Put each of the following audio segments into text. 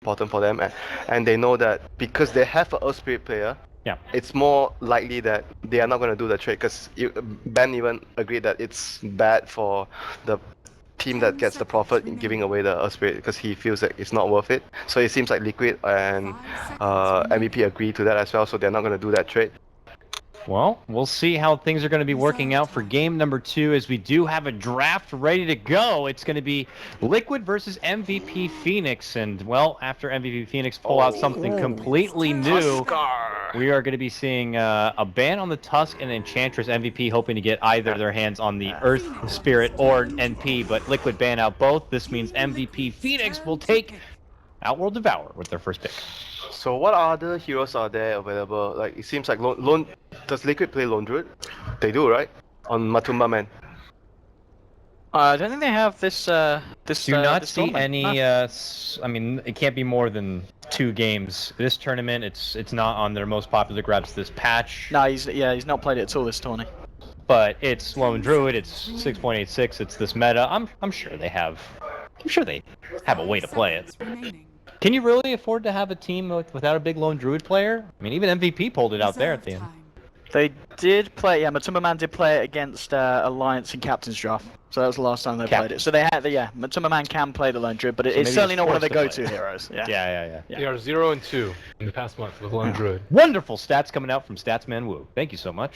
important for them, and they know that because they have an Earth Spirit player, Yeah. it's more likely that they are not going to do the trade because Ben even agreed that it's bad for the team that gets the profit in giving away the Earth Spirit because he feels that it's not worth it. So it seems like Liquid and MVP agree to that as well, so they're not going to do that trade. Well, we'll see how things are going to be working out for game number 2 as we do have a draft ready to go. It's going to be Liquid versus MVP Phoenix. And, well, after MVP Phoenix pull out something completely new, we are going to be seeing a ban on the Tusk and Enchantress. MVP hoping to get either their hands on the Earth Spirit or NP, but Liquid ban out both. This means MVP Phoenix will take Outworld Devour with their first pick. So what other heroes are there available? Like it seems like does Liquid play Lone Druid? They do, right? On Matumba Man. I don't think they have this. Do not this see tournament. any. No. I mean, it can't be more than 2 games. This tournament, it's not on their most popular grabs this patch. No, he's not played it at all this tourney. But it's Lone Druid. It's 6.86. It's this meta. I'm sure they have. I'm sure they have a way to play it. Can you really afford to have a team without a big Lone Druid player? I mean, even MVP pulled it out there at the end. They did play. Yeah, Matumba Man did play it against Alliance in Captain's Draft. So that was the last time they played it. So they had Matumba Man can play the Lone Druid, but it's certainly not one of their go-to heroes. Yeah. They are 0 and 2 in the past month with Lone Druid. Wonderful stats coming out from Statsman Wu. Thank you so much.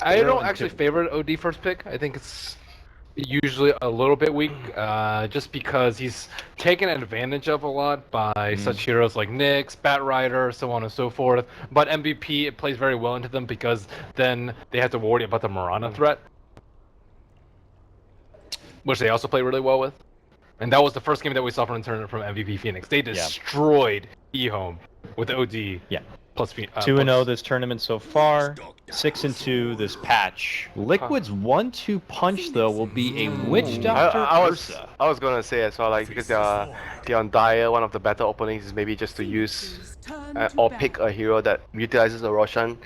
I don't actually favor OD first pick. I think it's usually a little bit weak, just because he's taken advantage of a lot by such heroes like Nyx, Batrider, so on and so forth. But MVP, it plays very well into them because then they have to worry about the Mirana threat, which they also play really well with. And that was the first game that we saw from the tournament from MVP Phoenix. They destroyed eHome with OD. Yeah. Plus 2-0 this tournament so far. 6-2 this patch. Liquid's 1-2 punch though will be a Witch Doctor Ursa. I was gonna say as well, like because they're on Dire, one of the better openings is maybe just to use or pick a hero that utilizes the Roshan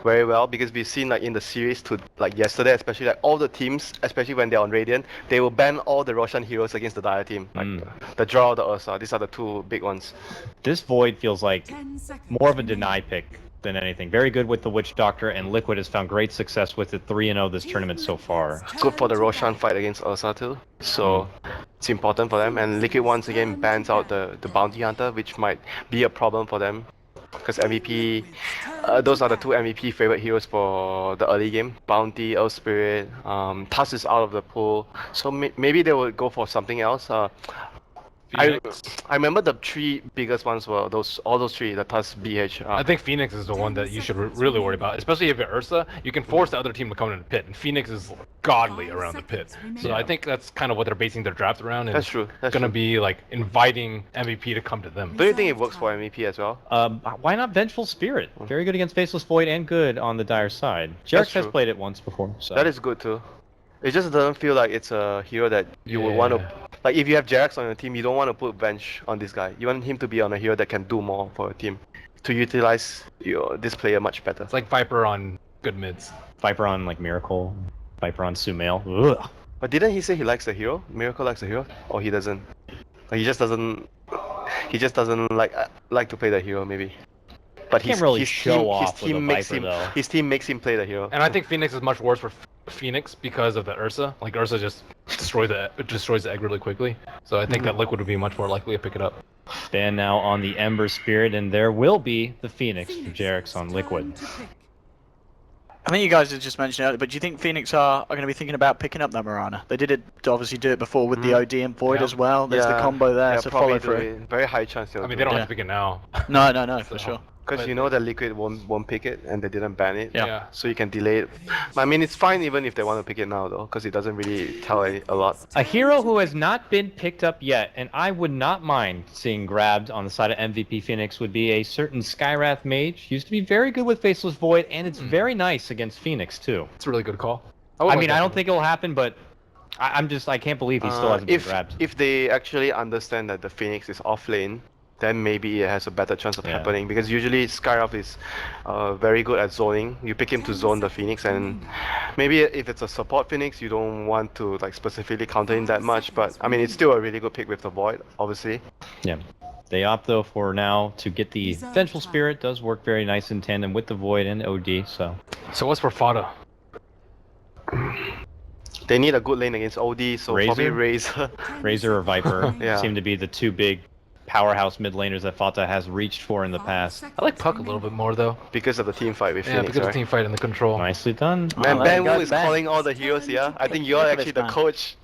very well, because we've seen like in the series to like yesterday, especially like all the teams, especially when they're on Radiant, they will ban all the Roshan heroes against the Dire team. Like the Draw or the Ursa. These are the 2 big ones. This Void feels like more of a deny pick than anything. Very good with the Witch Doctor, and Liquid has found great success with it. 3-0 this tournament so far. Good for the Roshan fight against Ursa too. So it's important for them. And Liquid once again bans out the Bounty Hunter, which might be a problem for them. Because MVP, those are the 2 MVP favorite heroes for the early game. Bounty, Earth Spirit, Tusk is out of the pool. So maybe they will go for something else. I remember the 3 biggest ones were all those 3, the Tusk, BH. I think Phoenix is the one that you should really worry about, especially if you're Ursa. You can force the other team to come in the pit, and Phoenix is godly around the pit. So I think that's kind of what they're basing their draft around. And that's true. That's gonna be like inviting MVP to come to them. Do you think it works for MVP as well? Why not Vengeful Spirit? Very good against Faceless Void and good on the Dire side. Jarex has played it once before. So. That is good too. It just doesn't feel like it's a hero that you would want to... Like, if you have Jarex on your team, you don't want to put Venge on this guy. You want him to be on a hero that can do more for a team. To utilize this player much better. It's like Viper on good mids. Viper on, like, Miracle. Viper on Sumail. Ugh. But didn't he say he likes the hero? Miracle likes the hero? Or he doesn't? Like, he just doesn't... He just doesn't like to play the hero, maybe. But Can't really show off with a Viper, though. His team makes him play the hero. And I think Phoenix is much worse for Phoenix because of the Ursa. Like, Ursa just destroys the egg really quickly. So I think that Liquid would be much more likely to pick it up. Ban now on the Ember Spirit, and there will be the Phoenix for Jarex on Liquid. I think you guys had just mentioned it, but do you think Phoenix are going to be thinking about picking up that Mirana? They did obviously do it before with the OD and Void as well. There's the combo there, so follow through. Very high chance. I mean, they don't have to pick it now. No, for sure. Because you know that Liquid won't pick it, and they didn't ban it. Yeah. So you can delay it. I mean, it's fine even if they want to pick it now, though, because it doesn't really tell a lot. A hero who has not been picked up yet, and I would not mind seeing grabbed on the side of MVP Phoenix, would be a certain Skywrath Mage. Used to be very good with Faceless Void, and it's very nice against Phoenix, too. It's a really good call. I mean, I don't think it'll happen, but I can't believe he still hasn't been grabbed. If they actually understand that the Phoenix is off lane, then maybe it has a better chance of happening, because usually Skywrath is very good at zoning. You pick him to zone the Phoenix, and maybe if it's a support Phoenix, you don't want to like specifically counter him that much, but I mean, it's still a really good pick with the Void, obviously. Yeah. They opt though for now to get the Vengeful Spirit. Does work very nice in tandem with the Void and OD. So what's for Fada? They need a good lane against OD, so probably Razor? Razor. Razor or Viper Yeah. seem to be the two big powerhouse mid laners that Fata has reached for in the past. I like Puck a little bit more though. Because of the team fight with Yeah, Phoenix, because of right? team fight and the control. Nicely done. Man, Oh, Ben there Wu you is go, Ben. calling all the heroes, yeah? I think you're Look at actually this the man. coach.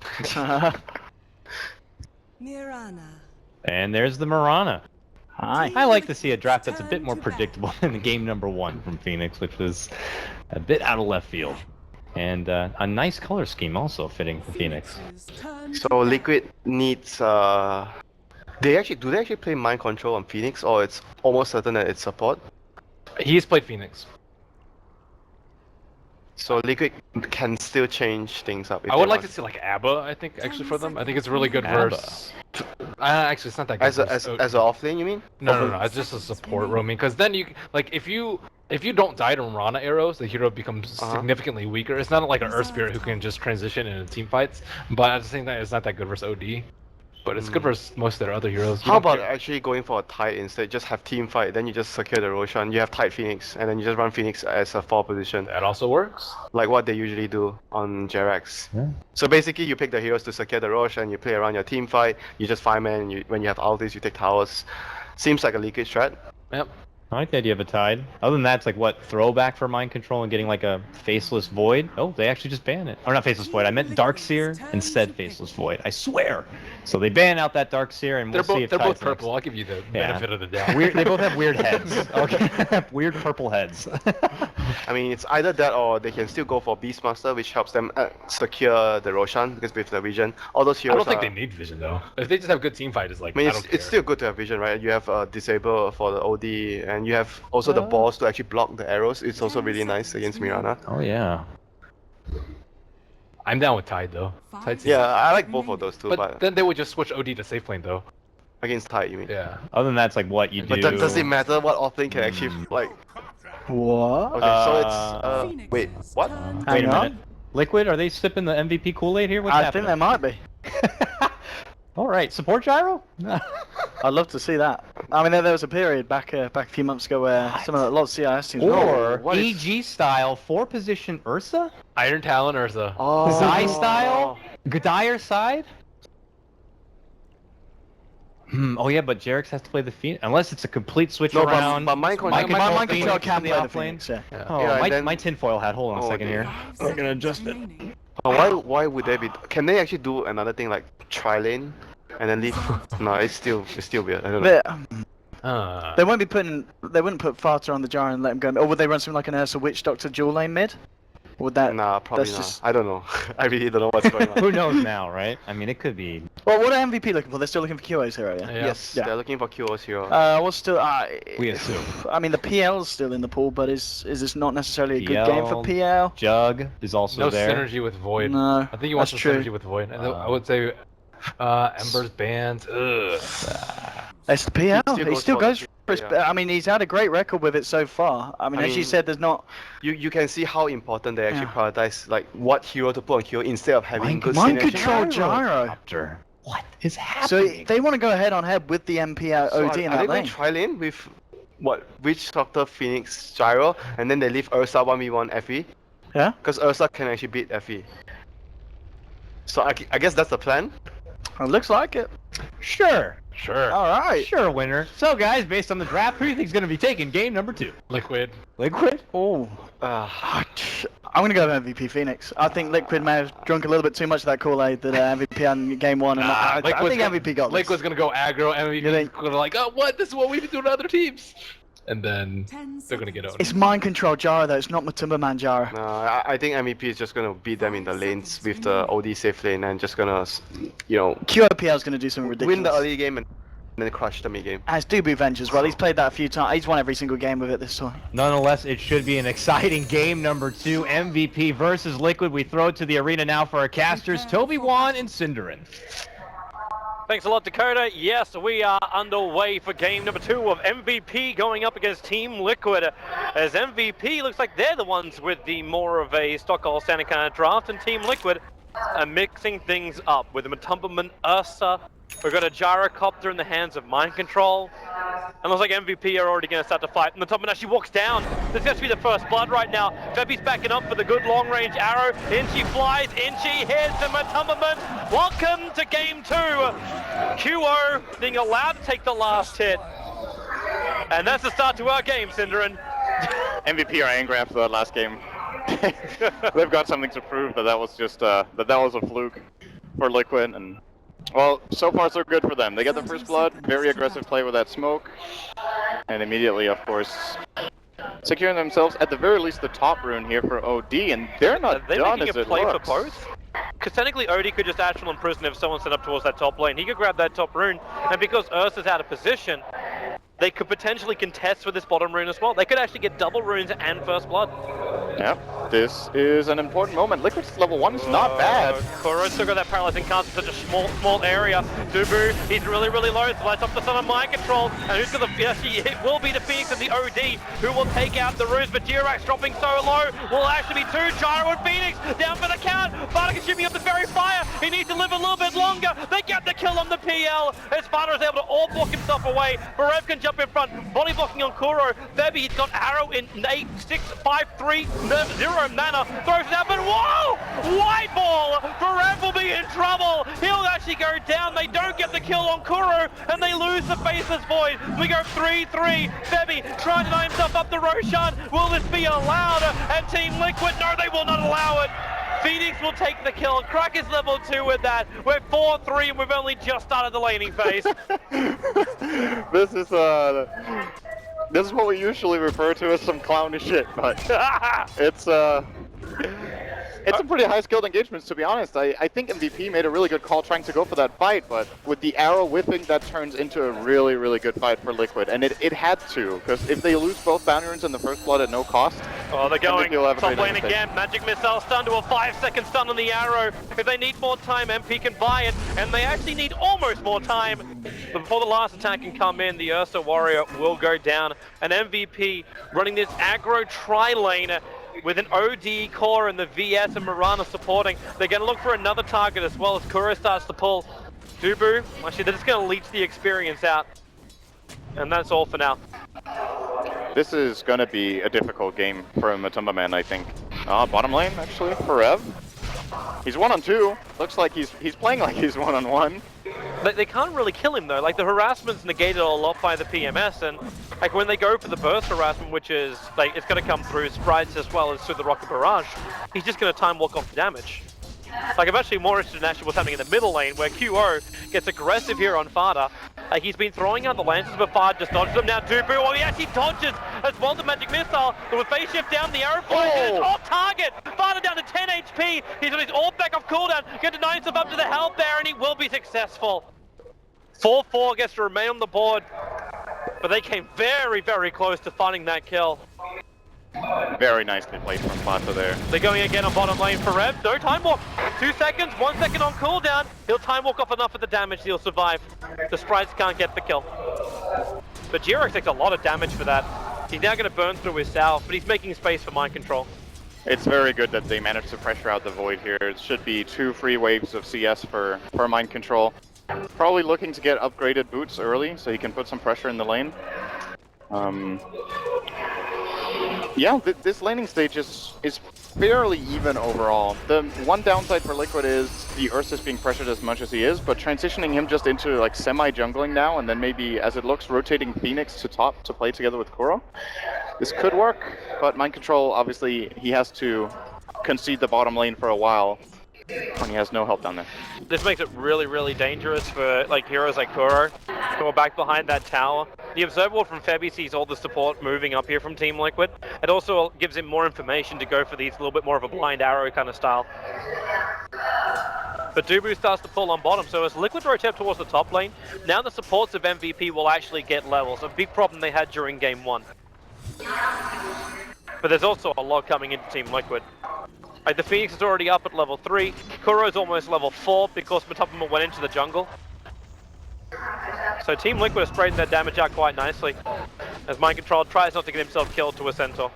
Mirana. And there's the Mirana. Hi. I like to see a draft that's a bit more predictable than the game number 1 from Phoenix, which was a bit out of left field. And a nice color scheme also fitting for Phoenix. So Liquid needs do they actually play mind control on Phoenix, or it's almost certain that it's support? He's played Phoenix. So Liquid can still change things up. If I would they like want. to see like ABBA, I think, actually for them. I think it's really good ABBA. verse. Actually, it's not that good. as a verse. as an offlane, you mean? No, it's just a support roaming. Because then you like if you don't die to Rana arrows, the hero becomes significantly weaker. It's not like an Earth Spirit who can just transition into team fights. But at the same time, it's not that good versus OD. But it's good versus most of their other heroes. You How don't about care. actually going for a tide instead? Just have team fight, then you just secure the Roshan. You have tied Phoenix, and then you just run Phoenix as a 4 position, That also works. like what they usually do on Jerax. Yeah. So basically, you pick the heroes to secure the Roshan, you play around your team fight. You just 5-man, and when you have ultis, you take towers. Seems like a Liquid strat. Yep. I like the idea of a Tide. Other than that, it's like what, throwback for mind control and getting like a Faceless Void? Oh, they actually just ban it. Or not Faceless Void, I meant Darkseer and said Faceless Void. I swear! So they ban out that Darkseer and we'll see if They're both Tide's next. purple. I'll give you the Yeah. benefit of the doubt. Weird, they both have weird heads. Okay, weird purple heads. I mean, it's either that or they can still go for Beastmaster, which helps them secure the Roshan, because with the vision, all those I heroes don't think are... they need vision though. If they just have good team fight, it's like I mean, don't it's care. still good to have vision, right? You have disable for the OD, and you have also the balls to actually block the arrows. It's also really nice against Mirana. Oh yeah. I'm down with Tide though. Tide seems- Yeah, I like both of those too, But but then they would just switch OD to safe lane though. against Tide, you mean? Yeah. Other than that, it's like what you But do. does it matter what offlane can actually, like... What? Okay, so it's... wait, what? Wait a Hang on. minute. Liquid, are they sipping the MVP Kool-Aid here? What's I happening? think they might be. All right, support gyro? I'd love to see that. I mean, there was a period back a few months ago where a lot of CIS teams. Or what is- EG style 4-position Ursa? Iron Talon Ursa. Oh. Zai style? Gdire side? Oh yeah, but Jerax has to play the Phoenix. Unless it's a complete switch No, around. but mind control... My mind Phoenix control in can the play the offlane. Phoenix, yeah. Oh, Yeah, and my, then- my tinfoil hat. Hold on a Oh, second dear. here. We're gonna adjust it. Why would they be... Can they actually do another thing like tri-lane? And then leave... No, it's still weird. I don't know. They wouldn't put Fata on the jar and let him go. Or would they run something like an Ursa Witch Doctor dual lane mid? Would that? Nah, probably that's not. just- I don't know. I really don't know what's going on. Who knows now, right? I mean, it could be. Well, what are MVP looking for? They're still looking for QA's hero, yeah. Yeah. Yes, Yeah. they're looking for QOs hero. What's still? We assume. I mean, the PL's still in the pool, but is this not necessarily a good game for PL? Jug is also No there. synergy with Void. No, I think you want that's some true. synergy with Void. And I would say Ember's bans. Ugh. It's the PL. He He still still goes goes for for his. yeah. I mean, he's had a great record with it so far. I mean, as you said, there's not. You can see how important they actually Yeah. prioritize like what hero to put on hero instead of having good Mind synergy. control gyro. Raptor. What is So happening? they want to go head on head with the MP So OD in are that they going lane. tri-lane with what? Witch Doctor, Phoenix, Gyro, and then they leave Ursa 1v1 FE? Yeah. Because Ursa can actually beat FE. So I guess that's the plan. It looks like it. Sure. Sure. All right. Sure, winner. So, guys, based on the draft, who do you think is going to be taking game number 2? Liquid. Liquid? Oh. Uh, I'm gonna go with MVP Phoenix. I think Liquid may have drunk a little bit too much of that Kool-Aid that MVP had in game 1, and I think MVP got this. Liquid's gonna go aggro. You MVP think- gonna like, oh, what? This is what we've been doing to other teams. And then they're gonna get owned. It's mind control Jara though. It's not Matumba Man Jara. no, I think MVP is just gonna beat them in the lanes with the OD safe lane and just gonna, you know, QOPL is gonna do something ridiculous. win the early game and then crush the mid game. As do Venge as well. He's played that a few times. He's won every single game with it this time. Nonetheless, it should be an exciting game number 2. MVP versus Liquid. We throw it to the arena now for our casters, Toby Wan and Cinderin. Thanks a lot, Dakota. Yes, we are underway for game number 2 of MVP going up against Team Liquid. As MVP looks like they're the ones with the more of a Stockholm standard kind of draft, and Team Liquid are mixing things up with the Matumberman Ursa We've got a gyrocopter in the hands of Mind Control. And looks like MVP are already going to start to fight. And the top man actually walks down. This has to be the first blood right now. Febi's backing up for the good long-range arrow. In she flies, in she hits, and Matumbaman, welcome to game 2. QO being allowed to take the last hit. And that's the start to our game, Cinderin. MVP are angry after that last game. They've got something to prove that was just that was a fluke for Liquid, and well, so far so good for them. They get the first blood, very aggressive play with that smoke, and immediately, of course, securing themselves at the very least the top rune here for OD, and they're not done as it play looks. For both? Because technically OD could just astral imprison if someone set up towards that top lane. He could grab that top rune, and because Ursa's out of position, they could potentially contest with this bottom rune as well. They could actually get double runes and first blood. Yep, this is an important moment. Liquid's level 1 is not bad. Kuro still got that paralyzing cast in such a small area. Dubu, he's really low, so lights up the sun on Mind Control. And who's got the, it will be the Phoenix and the OD who will take out the runes, but Jirax dropping so low will actually be 2. Gyro and Phoenix down for the count. Vada consuming up the very fire. He needs to live a little bit longer. They get the kill on the PL as Vada is able to all block himself away. Barev can jump in front, body blocking on Kuro. Febi, he's got arrow in 8, 6, 5, 3, 0 mana, throws it out, but whoa! White ball! Barev will be in trouble! He'll actually go down, they don't get the kill on Kuro, and they lose the Faceless Void. We go 3-3, Febi trying to line himself up to Roshan. Will this be allowed? And Team Liquid, no, they will not allow it. Phoenix will take the kill. Crack is level 2 with that. We're 4-3 and we've only just started the laning phase. This is what we usually refer to as some clownish shit, but it's some pretty high skilled engagements, to be honest. I think MVP made a really good call trying to go for that fight, but with the arrow whipping, that turns into a really good fight for Liquid, and it had to, because if they lose both bounty runes in the first blood at no cost, oh, they're going top lane again. Magic Missile stun to a 5-second stun on the arrow. If they need more time, MP can buy it, and they actually need almost more time. But before the last attack can come in, the Ursa Warrior will go down. An MVP running this aggro tri-lane with an OD core and the VS and Mirana supporting. They're going to look for another target as well as Kuro starts to pull. Dubu, actually they're just going to leech the experience out. And that's all for now. This is going to be a difficult game for Matumbaman, I think. Bottom lane, actually, for Rev. He's 1-on-2. Looks like he's playing like he's 1-on-1. They can't really kill him though, like the harassment's negated a lot by the PMS, and like when they go for the burst harassment, which is like it's going to come through sprites as well as through the rocket barrage, he's just going to time walk off the damage. Like I'm actually more interested in actually what's happening in the middle lane where QO gets aggressive here on Fada. He's been throwing out the lances, but Fada just dodges them. Now Dubu, well he actually dodges as well the Magic Missile. With phase shift down, the arrow flies to the top target. Fada down to 10 HP. He's on his orb back off cooldown. Going to deny himself up to the health there, and he will be successful. 4-4 gets to remain on the board, but they came very close to finding that kill. Very nicely played from Fata there. They're going again on bottom lane for Rev. No time walk. 2 seconds, 1 second on cooldown. He'll time walk off enough of the damage, he'll survive. The sprites can't get the kill. But Jirax takes a lot of damage for that. He's now going to burn through his salve, but he's making space for Mind Control. It's very good that they managed to pressure out the Void here. It should be 2 free waves of CS for Mind Control. Probably looking to get upgraded boots early so he can put some pressure in the lane. Yeah, this laning stage is fairly even overall. The one downside for Liquid is the Ursus being pressured as much as he is, but transitioning him just into like semi-jungling now, and then maybe, as it looks, rotating Phoenix to top to play together with Kuro. This could work, but Mind Control, obviously, he has to concede the bottom lane for a while when he has no help down there. This makes it really dangerous for like heroes like Kuro who are back behind that tower. The Observer Ward from Febi sees all the support moving up here from Team Liquid. It also gives him more information to go for these little bit more of a blind arrow kind of style. But Dubu starts to pull on bottom, so as Liquid rotate towards the top lane, now the supports of MVP will actually get levels, a big problem they had during Game 1. But there's also a lot coming into Team Liquid. Like the Phoenix is already up at level 3, Kuro's almost level 4 because Matumbaman went into the jungle. So Team Liquid is spreading their damage out quite nicely, as Mind Control tries not to get himself killed to a Centaur.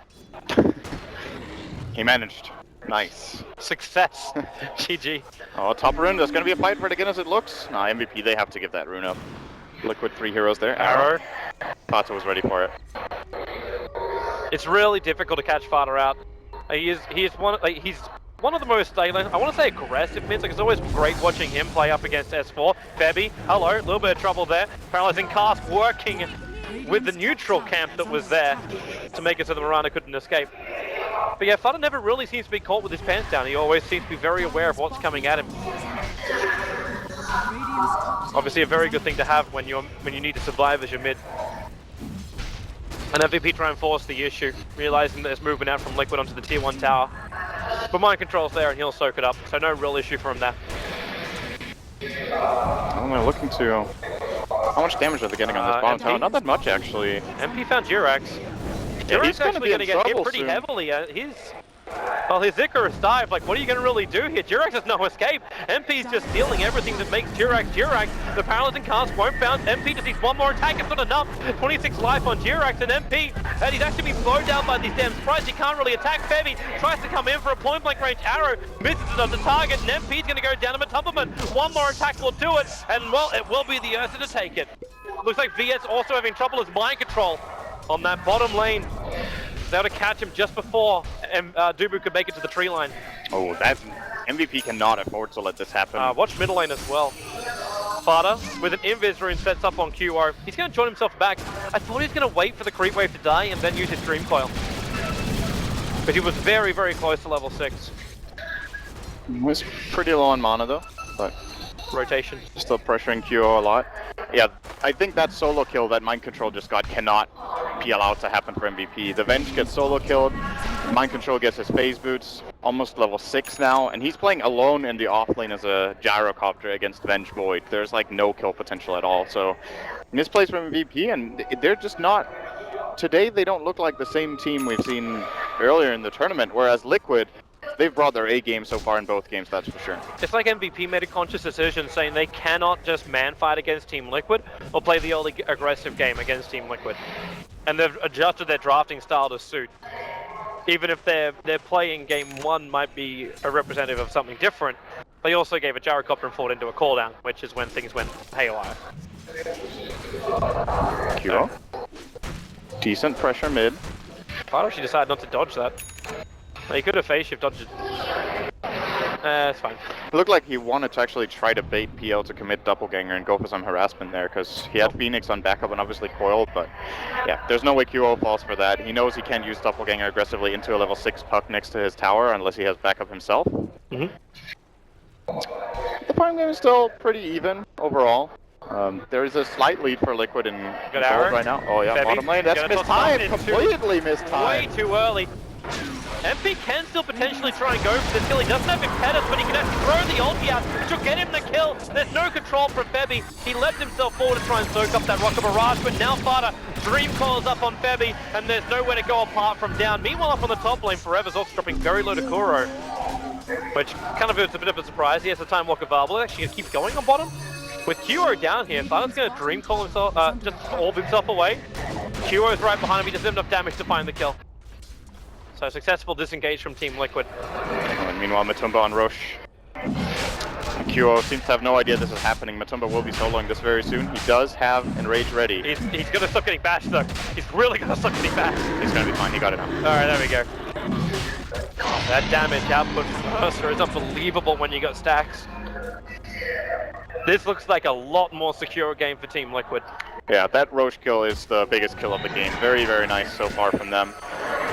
He managed. Nice. Success. GG. Oh, top rune. There's going to be a fight for it again as it looks. Nah, MVP, they have to give that rune up. Liquid 3 heroes there. Arrow. Pato was ready for it. It's really difficult to catch Fata out. He's one of the most, I want to say aggressive mids. Like, it's always great watching him play up against S4. Febby, hello, a little bit of trouble there. Paralyzing cast working with the neutral camp that was there to make it so the Mirana couldn't escape. But yeah, Fata never really seems to be caught with his pants down. He always seems to be very aware of what's coming at him. Obviously a very good thing to have when you need to survive as your mid. And MVP try and force the issue, realizing that there's movement out from Liquid onto the tier 1 tower. But mind control's there and he'll soak it up, so no real issue for him there. Oh, they're looking to... How much damage are they getting on this bottom tower? Not that much, actually. MP found Jirax. Yeah, he's actually going to get hit pretty heavily. Well, his Icarus dive, like, what are you going to really do here? Jirax has no escape. MP's just stealing everything that makes Jirax Jirax. The paralyzing cast won't bounce. MP just needs one more attack. It's not enough. 26 life on Jirax and MP. And he's actually been slowed down by these damn sprites. He can't really attack. Febby tries to come in for a point blank range arrow. Misses it on the target. And MP's going to go down to Matumberman. One more attack will do it. And, well, it will be the Ursa to take it. Looks like VS also having trouble as mind control on that bottom lane. They're able to catch him just before Dubu could make it to the tree line. Oh, that MVP cannot afford to let this happen. Watch middle lane as well. Fata, with an invis rune, sets up on QR. He's going to join himself back. I thought he was going to wait for the creep wave to die and then use his dream coil. But he was very, very close to level 6. He was pretty low on mana though, but... Rotation. Still pressuring QO a lot. Yeah, I think that solo kill that Mind Control just got cannot be allowed to happen for MVP. The Venge gets solo killed, Mind Control gets his phase boots, almost level 6 now, and he's playing alone in the off lane as a gyrocopter against Venge Void. There's like no kill potential at all, so misplays from MVP, and they're just not... Today they don't look like the same team we've seen earlier in the tournament, whereas Liquid, they've brought their A game so far in both games, that's for sure. It's like MVP made a conscious decision saying they cannot just man fight against Team Liquid or play the early aggressive game against Team Liquid. And they've adjusted their drafting style to suit. Even if their play in game 1 might be a representative of something different, they also gave a gyrocopter and fought into a cooldown, which is when things went haywire. Kiro. Decent pressure mid. Why don't she decide not to dodge that? He could have phase shift dodged it. It's fine. It looked like he wanted to actually try to bait PL to commit doppelganger and go for some harassment there, because he had Phoenix on backup and obviously coiled, but yeah, there's no way QO falls for that. He knows he can't use doppelganger aggressively into a level 6 puck next to his tower unless he has backup himself. The point game is still pretty even overall. There is a slight lead for Liquid in gold right now. Oh yeah, Febby. Bottom lane, that's mistimed, completely mistimed. Way too early. MP can still potentially try and go for this kill. He doesn't have impetus, but he can actually throw the ulti out, which will get him the kill. There's no control from Febby. He left himself forward to try and soak up that Rocket Barrage, but now Fata Dream Coils up on Febby, and there's nowhere to go apart from down. Meanwhile, up on the top lane, Forever's also dropping very low to Kuro, which kind of is a bit of a surprise. He has the Time Walk available. Actually, going to keep going on bottom. With Kuro down here, Fata's going to Dream Call himself, just orb himself away. Kuro's right behind him. He doesn't have enough damage to find the kill. So successful disengage from Team Liquid. And meanwhile, Matumba on Roche. QO seems to have no idea this is happening. Matumba will be soloing this very soon. He does have Enrage ready. He's gonna stop getting bashed though. He's really gonna stop getting bashed. He's gonna be fine, he got it now. Alright, there we go. That damage output from Mercer is unbelievable when you got stacks. This looks like a lot more secure game for Team Liquid. Yeah, that Roche kill is the biggest kill of the game. Very, very nice so far from them.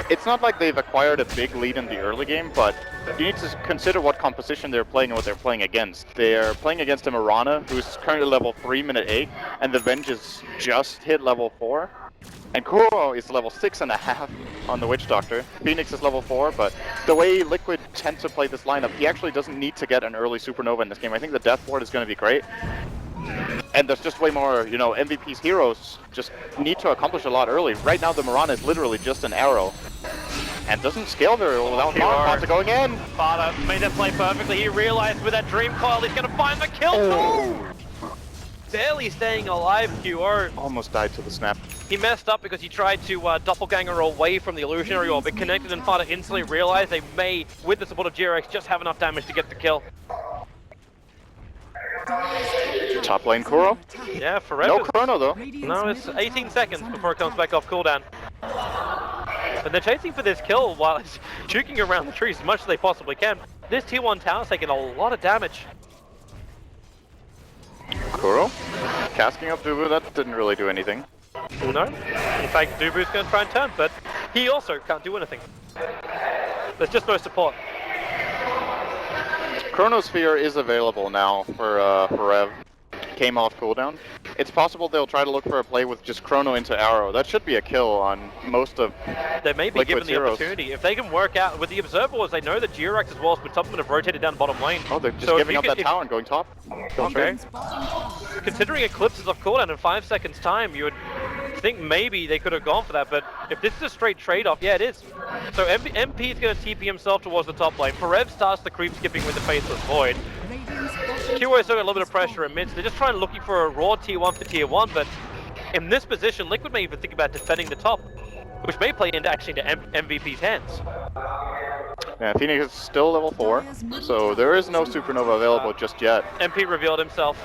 It's not like they've acquired a big lead in the early game, but you need to consider what composition they're playing and what they're playing against. They're playing against a Mirana, who's currently level 3, minute 8, and the Venge is just hit level 4. And Kuro is level 6.5 on the Witch Doctor. Phoenix is level 4, but the way Liquid tend to play this lineup, he actually doesn't need to get an early Supernova in this game. I think the Death Ward is going to be great. And there's just way more, you know, MVP's heroes just need to accomplish a lot early. Right now the Mirana is literally just an arrow. And doesn't scale very well without Monster going in. Fata made that play perfectly. He realized with that Dream Coil he's going to find the kill. Oh. Barely staying alive, QO. Almost died to the snap. He messed up because he tried to doppelganger away from the illusionary orb. It connected and Fada instantly realized they may, with the support of GRX, just have enough damage to get the kill. Top lane Kuro. Yeah, forever. No chrono though. No, it's 18 seconds before it comes back off cooldown. And they're chasing for this kill while it's juking around the trees as much as they possibly can. This tier 1 tower's taking a lot of damage. Kuro. Casting up Dubu, that didn't really do anything. No. In fact, Dubu's going to try and turn, but he also can't do anything. There's just no support. Chronosphere is available now for Rev. Came off cooldown. It's possible they'll try to look for a play with just Chrono into Arrow. That should be a kill on most of They may be given the heroes. opportunity. If they can work out with the Observer Wars, they know that GRX as well as Topman have rotated down bottom lane. Oh, they're just So if giving you up could- that tower and going top. Okay. Considering Eclipse is off cooldown in 5 seconds time, you would think maybe they could have gone for that, but if this is a straight trade-off, yeah, it is. So MP is going to TP himself towards the top lane. Parev starts the creep skipping with the Faceless Void. QO still got a little bit of pressure in mid, so they're just trying to looking for a raw tier 1 for tier 1, but in this position, Liquid may even think about defending the top, which may play into actually to MVP's hands. Yeah, Phoenix is still level 4, so there is no Supernova available just yet. MP revealed himself.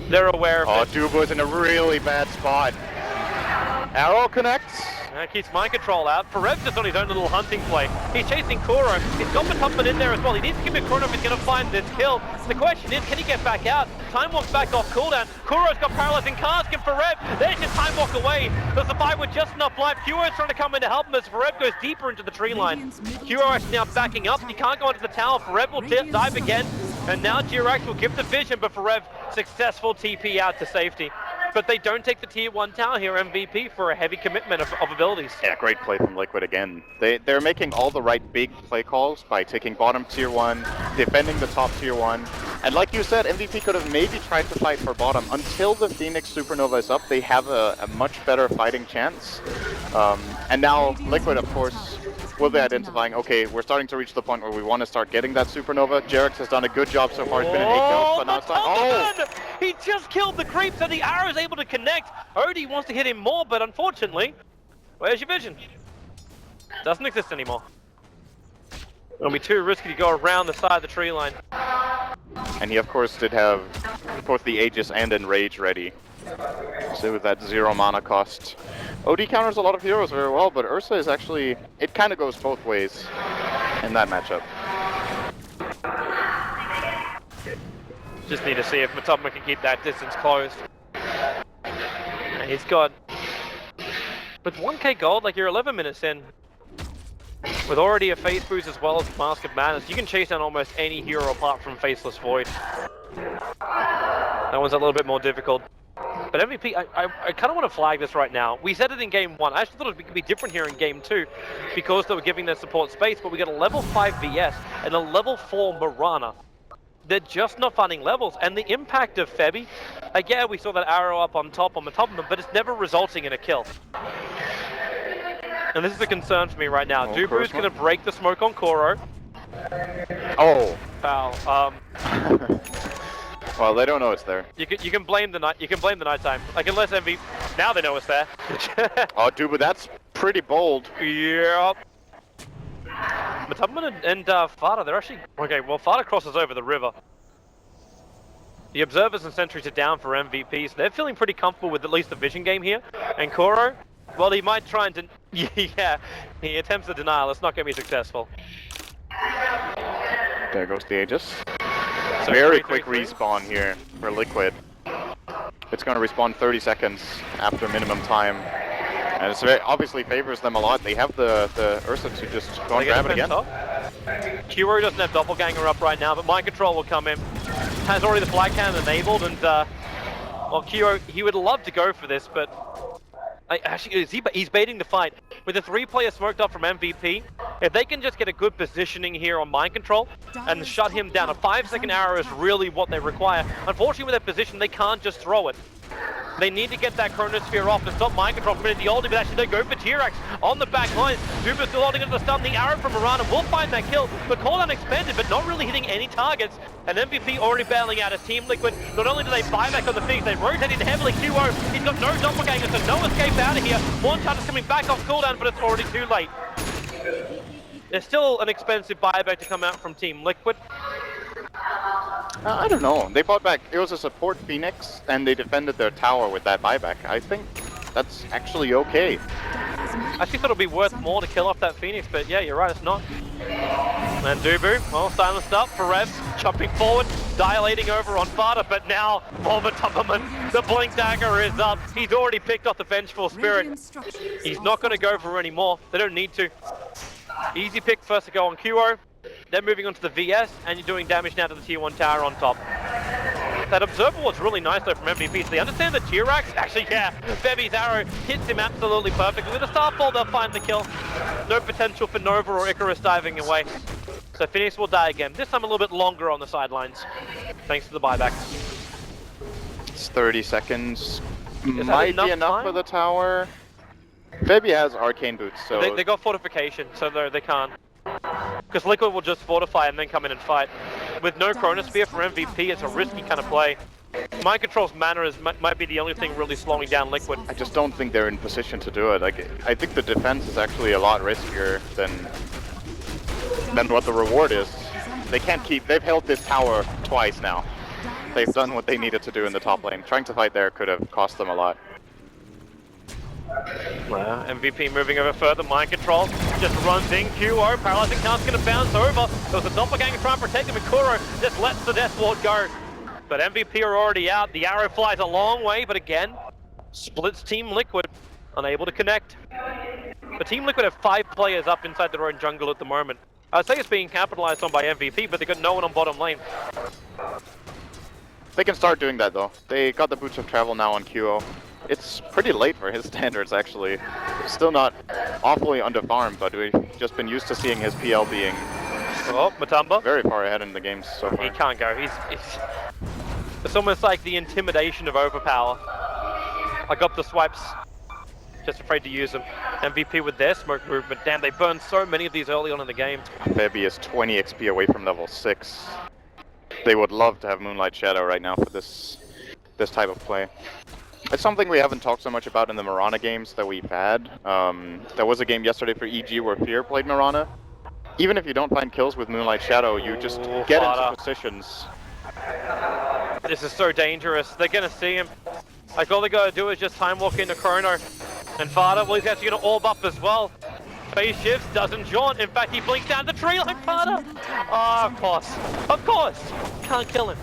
They're aware of Oh, it. Dubo's in a really bad spot. Arrow connects. Keeps mind control out. Parev just on his own little hunting play. He's chasing Kuro. He's got Topman in there as well. He needs to give it Chrono if he's going to find this kill. The question is, can he get back out? Time Walk's back off cooldown. Kuro's got paralyzing cask and Parev. There's just Time Walk away. The survivor with just enough life. QO's trying to come in to help him as Parev goes deeper into the tree line. QO actually now backing up. He can't go into the tower. Parev will dive again. And now GRX will give the vision, but Parev successful TP out to safety. But they don't take the tier 1 tower here, MVP, for a heavy commitment of abilities. Yeah, great play from Liquid again. They're making all the right big play calls by taking bottom tier 1, defending the top tier 1. And like you said, MVP could have maybe tried to fight for bottom. Until the Phoenix Supernova is up, they have a much better fighting chance. And now Liquid, of course, will be identifying, okay, we're starting to reach the point where we want to start getting that Supernova. JerAx has done a good job so far. It's been an 8 kills, but now it's time. Oh! He just killed the creeps and the arrow is able to connect. Odie wants to hit him more, but unfortunately, where's your vision? Doesn't exist anymore. It'll be too risky to go around the side of the tree line. And he, of course, did have both the Aegis and Enrage ready. So with that 0 mana cost. OD counters a lot of heroes very well, but Ursa is actually... It kind of goes both ways in that matchup. Just need to see if Topman can keep that distance closed. And he's got... With 1k gold, like you're 11 minutes in, with already a face boost as well as Mask of Madness, you can chase down almost any hero apart from Faceless Void. That one's a little bit more difficult. But MVP, I kind of want to flag this right now. We said it in game 1. I actually thought it could be different here in game 2 because they were giving their support space, but we got a level 5 VS and a level 4 Mirana. They're just not finding levels, and the impact of Febby, yeah, we saw that arrow up on top of them, but it's never resulting in a kill. And this is a concern for me right now. Dubu's going to break the smoke on Kuro. Oh! Foul. Well, they don't know it's there. You can blame the night. You can blame the nighttime. Like unless MVP. Now they know it's there. Oh, Dubu, that's pretty bold. Yep. Topman and Fada, they're actually... Okay, well, Fada crosses over the river. The Observers and Sentries are down for MVP, so they're feeling pretty comfortable with at least the vision game here. And Kuro, well, he might try and... Yeah, he attempts the denial. It's not going to be successful. There goes the Aegis. So Very 3-3-3. quick respawn here for Liquid. It's going to respawn 30 seconds after minimum time. And it's obviously favors them a lot. They have the Ursa to just go and grab it again. Kuro doesn't have Doppelganger up right now, but Mind Control will come in. Has already the flag cannon enabled, and well, Kuro, he would love to go for this, but actually, he's baiting the fight. With the 3-player smoked up from MVP, if they can just get a good positioning here on Mind Control and shut him down, a 5-second arrow is really what they require. Unfortunately, with that position, they can't just throw it. They need to get that Chronosphere off and stop mind control from the oldie, but actually they go for T-Rex on the back line. Zuba's still holding into the stun. The arrow from Mirana will find that kill. The cooldown expanded, but not really hitting any targets. And MVP already bailing out as Team Liquid. Not only do they buy back on the Phoenix, they've rotated heavily. QO, he's got no doppelganger, so no escape out of here. One shot is coming back off cooldown, but it's already too late. There's still an expensive buyback to come out from Team Liquid. I don't know. They bought back. It was a support Phoenix, and they defended their tower with that buyback. I think that's actually okay. I actually thought it would be worth more to kill off that Phoenix, but yeah, you're right, it's not. And Dubu, well, silenced up. Forev jumping forward, dilating over on Fada, but now Bomber-Tupperman, the Blink Dagger is up. He's already picked off the Vengeful Spirit. He's not going to go for any more. They don't need to. Easy pick first to go on QO. Then moving on to the VS, and you're doing damage now to the tier 1 tower on top. That Observer was really nice though from MVP, so they understand that T-Rex, actually yeah, Bebby's arrow hits him absolutely perfectly. With a Starfall they'll find the kill. No potential for Nova or Icarus diving away. So Phoenix will die again, this time a little bit longer on the sidelines, thanks to the buyback. It's 30 seconds. Is Might that be enough time? for the tower. Bebby has arcane boots, so... They got fortification, so they can't. Because Liquid will just fortify and then come in and fight. With no Chronosphere for MVP, it's a risky kind of play. Mind Control's mana might be the only thing really slowing down Liquid. I just don't think they're in position to do it. Like, I think the defense is actually a lot riskier than what the reward is. They can't keep... They've held this tower twice now. They've done what they needed to do in the top lane. Trying to fight there could have cost them a lot. Well, MVP moving over further, Mind Control just runs in QO, Paralyzing Count's gonna bounce over. There was a Doppelganger trying to protect him, and Kuro just lets the Death Ward go. But MVP are already out, the arrow flies a long way, but again, splits Team Liquid, unable to connect. But Team Liquid have 5 players up inside their own jungle at the moment. I'd say it's being capitalized on by MVP, but they got no one on bottom lane. They can start doing that though. They got the Boots of Travel now on QO. It's pretty late for his standards actually. Still not awfully underfarmed, but we've just been used to seeing his PL being Matamba. very far ahead in the games so far. He can't go, it's almost like the intimidation of overpower. I got the swipes, just afraid to use them. MVP with their smoke movement, damn, they burned so many of these early on in the game. Bebby is 20 XP away from level 6. They would love to have Moonlight Shadow right now for this type of play. It's something we haven't talked so much about in the Mirana games that we've had. There was a game yesterday for EG where Fear played Mirana. Even if you don't find kills with Moonlight Shadow, you just get into positions. This is so dangerous. They're gonna see him. Like all they gotta do is just time walk into Chrono. And Fada, well, he's actually gonna orb up as well. Phase shifts, doesn't jaunt. In fact, he blinks down the tree like Fada. Oh, of course. Of course. Can't kill him.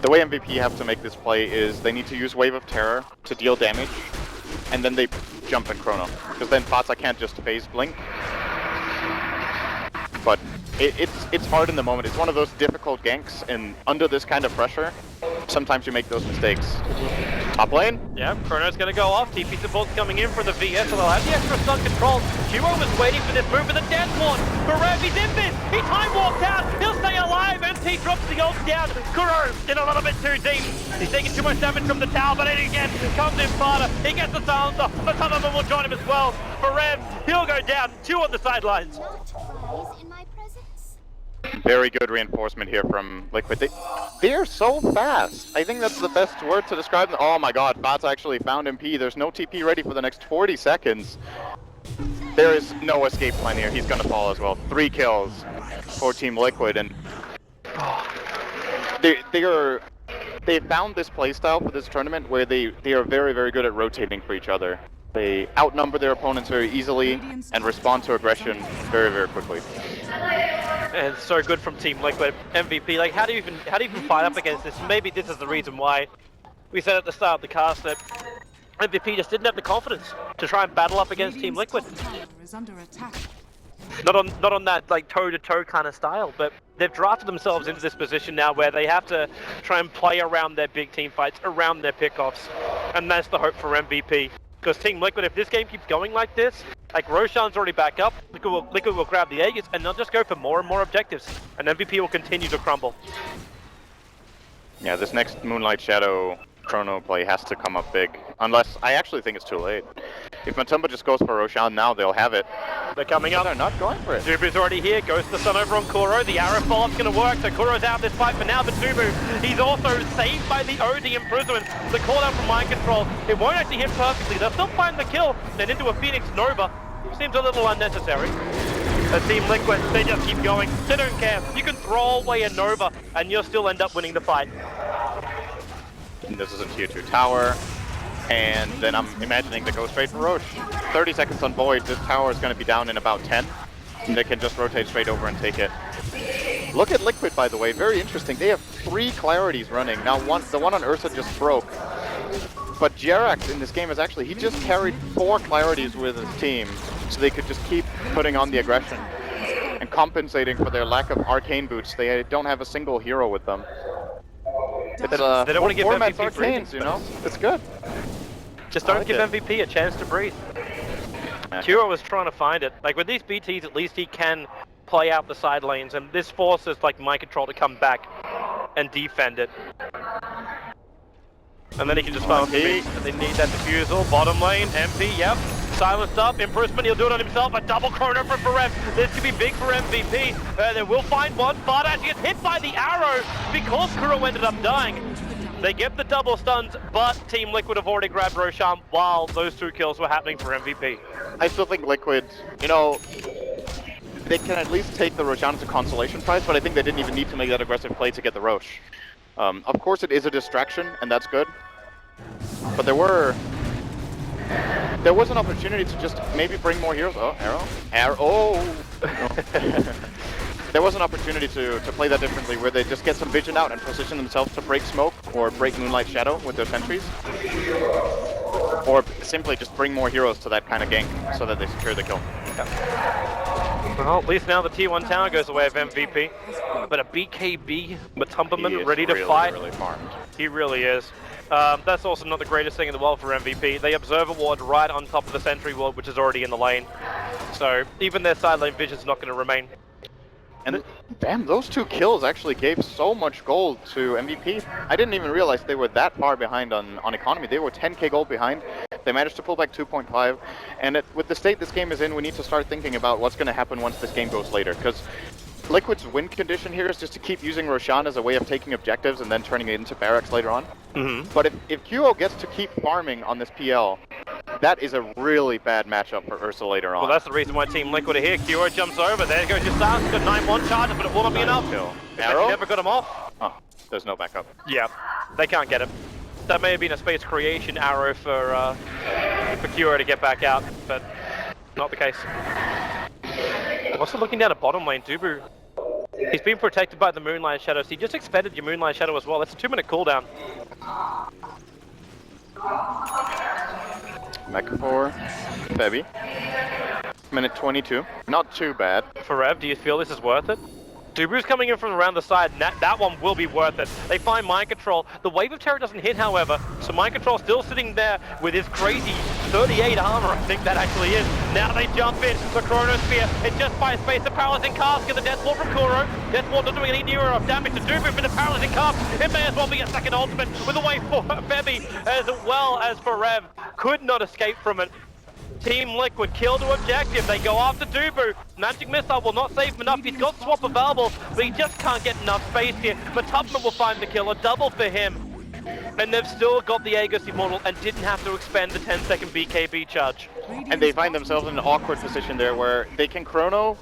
The way MVP have to make this play is they need to use Wave of Terror to deal damage, and then they jump in Chrono. Because then Fata can't just phase blink. But it's hard in the moment. It's one of those difficult ganks, and under this kind of pressure, sometimes you make those mistakes. Top lane? Yeah, Chrono's gonna go off. TP support's coming in for the VS, so they'll have the extra stun control. Hero was waiting for this move for the Death Ward. Barev, he's in this! He time walked out! He'll stay alive! MT drops the ult down. Kuro in a little bit too deep. He's taking too much damage from the tower, but it again comes in Fada. He gets the silencer, but some of them will join him as well. Barev, he'll go down. 2 on the sidelines. Very good reinforcement here from Liquid. They're so fast. I think that's the best word to describe them. Oh my god, Bots actually found MP. There's no TP ready for the next 40 seconds. There is no escape plan here. He's gonna fall as well. 3 kills for Team Liquid, and they found this playstyle for this tournament where they are very, very good at rotating for each other. They outnumber their opponents very easily and respond to aggression very, very quickly. And so good from Team Liquid. MVP, like how do you even fight up against this? Maybe this is the reason why we said at the start of the cast that MVP just didn't have the confidence to try and battle up against Team Liquid. Not on that like toe-to-toe kind of style, but they've drafted themselves into this position now where they have to try and play around their big team fights, around their pickoffs, and that's the hope for MVP. Because Team Liquid, if this game keeps going like this, like Roshan's already back up, Liquid will grab the Aegis and they'll just go for more and more objectives, and MVP will continue to crumble. Yeah, this next Moonlight Shadow Chrono play has to come up big. Unless, I actually think it's too late. If Matumba just goes for Roshan now, they'll have it. They're coming But up. they're not going for it. Dubu's already here, goes to the sun over on Kuro. The arrow follow-up's going to work, so Kuro's out of this fight for now, but Dubu, he's also saved by the OD imprisonment. The call out from Mind Control, it won't actually hit perfectly. They'll still find the kill, then into a Phoenix Nova. Seems a little unnecessary. The Team Liquid, they just keep going. They don't care. You can throw away a Nova, and you'll still end up winning the fight. And this is a tier 2 tower. And then I'm imagining they go straight for Roche. 30 seconds on Void, this tower is going to be down in about 10. And they can just rotate straight over and take it. Look at Liquid, by the way, very interesting. They have 3 Clarities running. Now the one on Ursa just broke. But Jerax in this game is actually, he just carried 4 Clarities with his team. So they could just keep putting on the aggression. And compensating for their lack of arcane boots. They don't have a single hero with them. It's, they don't want to give format's MVP breathing arcanes, you know? It's good. Just don't like give it. MVP a chance to breathe. Yeah. Kuro was trying to find it. Like with these BTs, at least he can play out the side lanes, and this forces like Mind Control to come back and defend it. And then he can just follow Okay. They need that defusal. Bottom lane, MP, yep. Silenced up, imprisonment, he'll do it on himself. A double chrono for Rev. This could be big for MVP. They will find one, but actually gets hit by the arrow because Kuro ended up dying. They get the double stuns, but Team Liquid have already grabbed Roshan while those 2 kills were happening for MVP. I still think Liquid, you know, they can at least take the Roshan as a consolation prize, but I think they didn't even need to make that aggressive play to get the Roche. Of course it is a distraction, and that's good. But there was an opportunity to just maybe bring more heroes. Oh, arrow. Oh! No. There was an opportunity to play that differently, where they just get some vision out and position themselves to break smoke or break Moonlight Shadow with their sentries. Or simply just bring more heroes to that kind of gank so that they secure the kill. Well, at least now the T1 tower goes away of MVP. But a BKB Matumberman ready to fight. Really farmed. He really is. That's also not the greatest thing in the world for MVP. They observe a ward right on top of the sentry ward, which is already in the lane. So even their side lane vision is not going to remain. And damn, those 2 kills actually gave so much gold to MVP. I didn't even realize they were that far behind on economy. They were 10k gold behind. They managed to pull back 2.5. And with the state this game is in, we need to start thinking about what's going to happen once this game goes later. Because Liquid's win condition here is just to keep using Roshan as a way of taking objectives and then turning it into barracks later on. But if QO gets to keep farming on this PL, that is a really bad matchup for Ursa later on. Well, that's the reason why Team Liquid are here. Kuro jumps over. There goes your start. He's got 9-1 charges, but it will not be enough. Kill. They Arrow? never got him off. Oh, there's no backup. Yeah, they can't get him. That may have been a space creation arrow for Kuro to get back out, but not the case. Also looking down at bottom lane, Dubu. He's been protected by the Moonlight Shadow, so he just expended your Moonlight Shadow as well. That's a 2-minute cooldown. Back for Febby. Minute 22. Not too bad. For Rev, do you feel this is worth it? Dubu's coming in from around the side, and that one will be worth it. They find Mind Control. The Wave of Terror doesn't hit, however, so Mind Control still sitting there with his crazy 38 armor, I think that actually is. Now they jump in, the Chronosphere, it just by space, the Paralyzing Cask, and the Death Wall from Kuro. Death Wall not doing any nearer of damage to Dubu, but the Paralyzing Cask, it may as well be a second ultimate with a way for Febby, as well as for Rev. Could not escape from it. Team Liquid kill to objective, they go after Dubu. Magic Missile will not save him enough, he's got swap available, but he just can't get enough space here. But Tubman will find the kill, a double for him. And they've still got the Aegis Immortal and didn't have to expend the 10-second BKB charge. And they find themselves in an awkward position there where they can chrono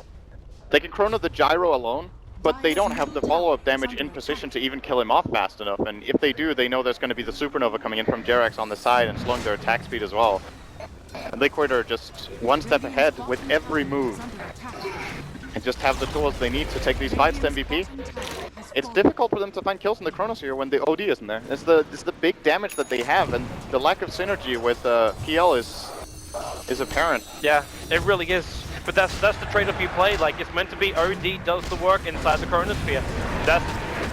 the gyro alone, but they don't have the follow-up damage in position to even kill him off fast enough. And if they do, they know there's going to be the Supernova coming in from Jerax on the side and slowing their attack speed as well. And Liquid are just one step ahead with every move. And just have the tools they need to take these fights to MVP. It's difficult for them to find kills in the Chronosphere when the OD isn't there. It's the big damage that they have, and the lack of synergy with PL is apparent. Yeah, it really is. But that's the trade-off you play. Like, it's meant to be OD does the work inside the Chronosphere. That's